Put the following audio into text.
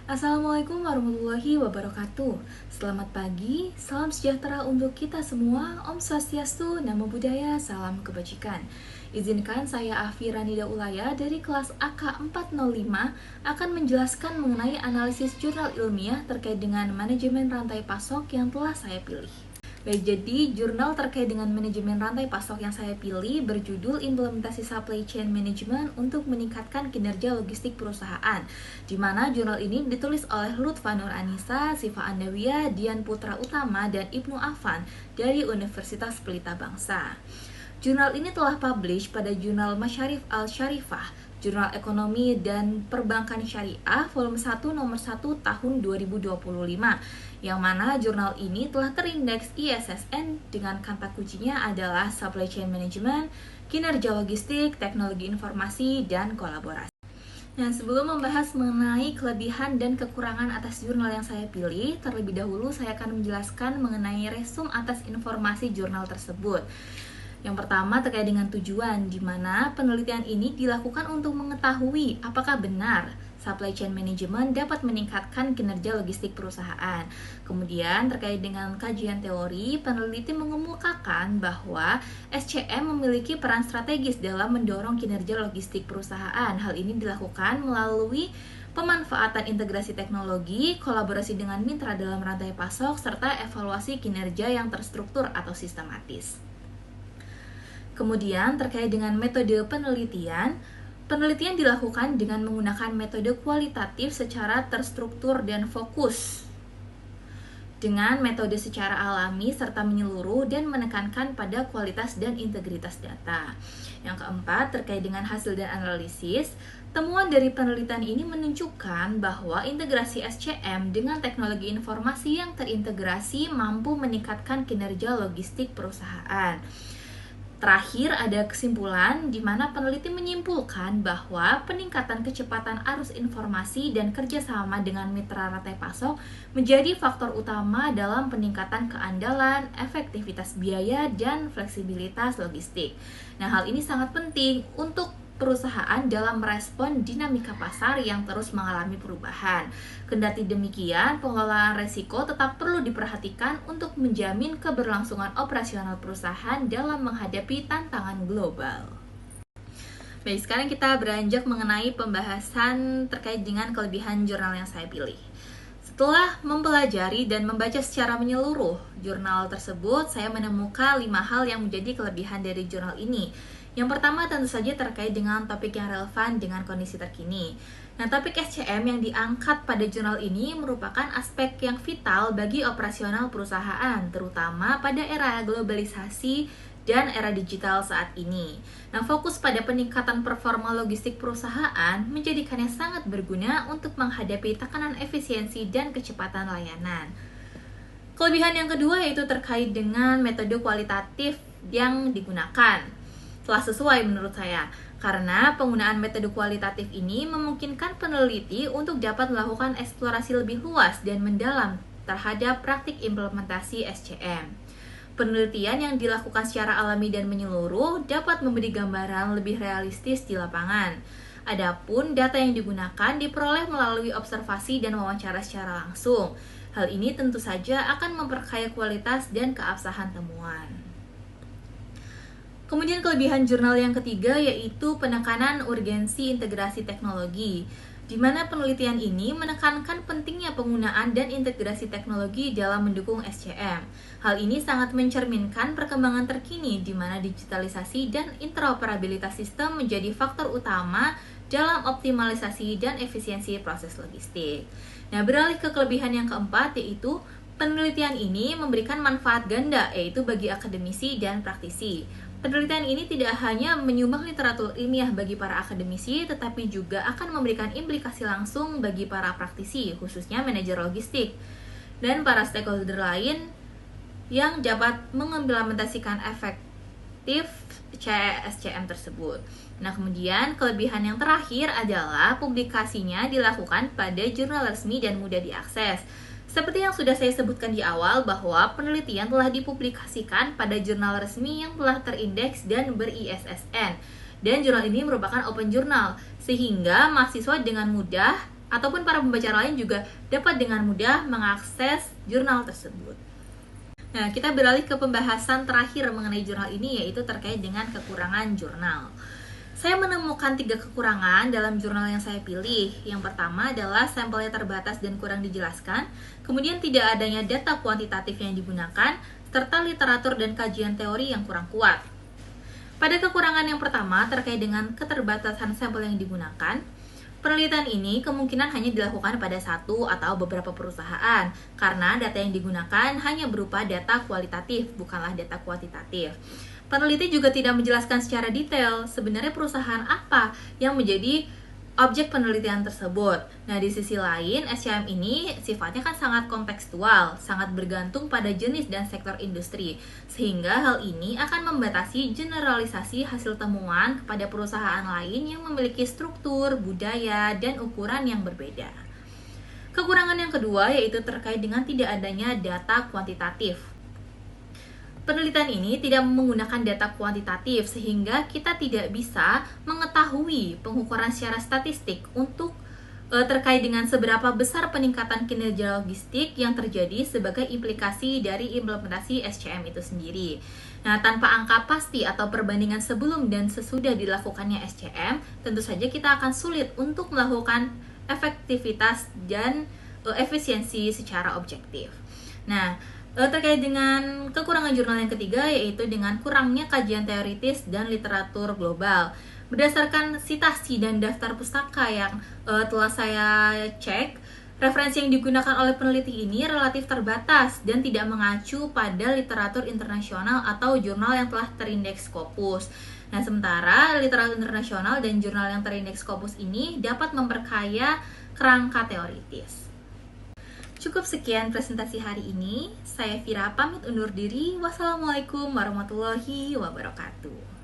Assalamualaikum warahmatullahi wabarakatuh. Selamat pagi, salam sejahtera untuk kita semua. Om Swastiastu, Namo Buddhaya, salam kebajikan. Izinkan saya Afira Nida Ulaya dari kelas AK 405 akan menjelaskan mengenai analisis jurnal ilmiah terkait dengan manajemen rantai pasok yang telah saya pilih. Baik, jadi jurnal terkait dengan manajemen rantai pasok yang saya pilih berjudul Implementasi Supply Chain Management untuk meningkatkan kinerja logistik perusahaan, di mana jurnal ini ditulis oleh Lutfa Nur Anissa, Siva Andawiyah, Dian Putra Utama, dan Ibnu Afan dari Universitas Pelita Bangsa. Jurnal ini telah publish pada jurnal Masyarif Al-Syarifah, Jurnal Ekonomi dan Perbankan Syariah, volume 1 nomor 1 tahun 2025, yang mana jurnal ini telah terindeks ISSN dengan kata kuncinya adalah Supply Chain Management, Kinerja Logistik, Teknologi Informasi, dan Kolaborasi. Nah, sebelum membahas mengenai kelebihan dan kekurangan atas jurnal yang saya pilih, terlebih dahulu saya akan menjelaskan mengenai resum atas informasi jurnal tersebut. Yang pertama terkait dengan tujuan, di mana penelitian ini dilakukan untuk mengetahui apakah benar supply chain management dapat meningkatkan kinerja logistik perusahaan. Kemudian terkait dengan kajian teori, peneliti mengemukakan bahwa SCM memiliki peran strategis dalam mendorong kinerja logistik perusahaan. Hal ini dilakukan melalui pemanfaatan integrasi teknologi, kolaborasi dengan mitra dalam rantai pasok, serta evaluasi kinerja yang terstruktur atau sistematis. Kemudian terkait dengan metode penelitian, penelitian dilakukan dengan menggunakan metode kualitatif secara terstruktur dan fokus, dengan metode secara alami serta menyeluruh dan menekankan pada kualitas dan integritas data. Yang keempat, terkait dengan hasil dan analisis, temuan dari penelitian ini menunjukkan bahwa integrasi SCM dengan teknologi informasi yang terintegrasi mampu meningkatkan kinerja logistik perusahaan. Terakhir, ada kesimpulan di mana peneliti menyimpulkan bahwa peningkatan kecepatan arus informasi dan kerjasama dengan mitra rantai pasok menjadi faktor utama dalam peningkatan keandalan, efektivitas biaya, dan fleksibilitas logistik. Nah, hal ini sangat penting untuk perusahaan dalam merespon dinamika pasar yang terus mengalami perubahan. Kendati demikian, pengelolaan resiko tetap perlu diperhatikan untuk menjamin keberlangsungan operasional perusahaan dalam menghadapi tantangan global. Baik, sekarang kita beranjak mengenai pembahasan terkait dengan kelebihan jurnal yang saya pilih. Setelah mempelajari dan membaca secara menyeluruh jurnal tersebut, saya menemukan 5 hal yang menjadi kelebihan dari jurnal ini. Yang pertama tentu saja terkait dengan topik yang relevan dengan kondisi terkini. Nah, topik SCM yang diangkat pada jurnal ini merupakan aspek yang vital bagi operasional perusahaan, terutama pada era globalisasi dan era digital saat ini. Nah, fokus pada peningkatan performa logistik perusahaan menjadikannya sangat berguna untuk menghadapi tekanan efisiensi dan kecepatan layanan. Kelebihan yang kedua yaitu terkait dengan metode kualitatif yang digunakan. Telah sesuai menurut saya, karena penggunaan metode kualitatif ini memungkinkan peneliti untuk dapat melakukan eksplorasi lebih luas dan mendalam terhadap praktik implementasi SCM. Penelitian yang dilakukan secara alami dan menyeluruh dapat memberi gambaran lebih realistis di lapangan. Adapun data yang digunakan diperoleh melalui observasi dan wawancara secara langsung. Hal ini tentu saja akan memperkaya kualitas dan keabsahan temuan. Kemudian kelebihan jurnal yang ketiga yaitu penekanan urgensi integrasi teknologi, di mana penelitian ini menekankan pentingnya penggunaan dan integrasi teknologi dalam mendukung SCM. Hal ini sangat mencerminkan perkembangan terkini di mana digitalisasi dan interoperabilitas sistem menjadi faktor utama dalam optimalisasi dan efisiensi proses logistik. Nah, beralih ke kelebihan yang keempat yaitu penelitian ini memberikan manfaat ganda yaitu bagi akademisi dan praktisi. Penelitian ini tidak hanya menyumbang literatur ilmiah bagi para akademisi, tetapi juga akan memberikan implikasi langsung bagi para praktisi, khususnya manajer logistik, dan para stakeholder lain yang dapat mengimplementasikan efektif SCM tersebut. Nah, kemudian kelebihan yang terakhir adalah publikasinya dilakukan pada jurnal resmi dan mudah diakses. Seperti yang sudah saya sebutkan di awal bahwa penelitian telah dipublikasikan pada jurnal resmi yang telah terindeks dan ber-ISSN. Dan jurnal ini merupakan open journal, sehingga mahasiswa dengan mudah ataupun para pembaca lain juga dapat dengan mudah mengakses jurnal tersebut. Nah, kita beralih ke pembahasan terakhir mengenai jurnal ini, yaitu terkait dengan kekurangan jurnal. Saya menemukan 3 kekurangan dalam jurnal yang saya pilih. Yang pertama adalah sampelnya terbatas dan kurang dijelaskan, kemudian tidak adanya data kuantitatif yang digunakan, serta literatur dan kajian teori yang kurang kuat. Pada kekurangan yang pertama terkait dengan keterbatasan sampel yang digunakan, penelitian ini kemungkinan hanya dilakukan pada satu atau beberapa perusahaan, karena data yang digunakan hanya berupa data kualitatif, bukanlah data kuantitatif. Peneliti juga tidak menjelaskan secara detail sebenarnya perusahaan apa yang menjadi objek penelitian tersebut. Nah, di sisi lain, SCM ini sifatnya kan sangat kontekstual, sangat bergantung pada jenis dan sektor industri, sehingga hal ini akan membatasi generalisasi hasil temuan kepada perusahaan lain yang memiliki struktur, budaya, dan ukuran yang berbeda. Kekurangan yang kedua yaitu terkait dengan tidak adanya data kuantitatif. Penelitian ini tidak menggunakan data kuantitatif sehingga kita tidak bisa mengetahui pengukuran secara statistik untuk terkait dengan seberapa besar peningkatan kinerja logistik yang terjadi sebagai implikasi dari implementasi SCM itu sendiri. Nah, tanpa angka pasti atau perbandingan sebelum dan sesudah dilakukannya SCM, tentu saja kita akan sulit untuk melakukan efektivitas dan efisiensi secara objektif. Nah, terkait dengan kekurangan jurnal yang ketiga yaitu dengan kurangnya kajian teoritis dan literatur global. Berdasarkan sitasi dan daftar pustaka yang telah saya cek, referensi yang digunakan oleh peneliti ini relatif terbatas dan tidak mengacu pada literatur internasional atau jurnal yang telah terindeks Scopus. Nah, sementara literatur internasional dan jurnal yang terindeks Scopus ini dapat memperkaya kerangka teoritis. Cukup sekian presentasi hari ini. Saya Vira pamit undur diri. Wassalamualaikum warahmatullahi wabarakatuh.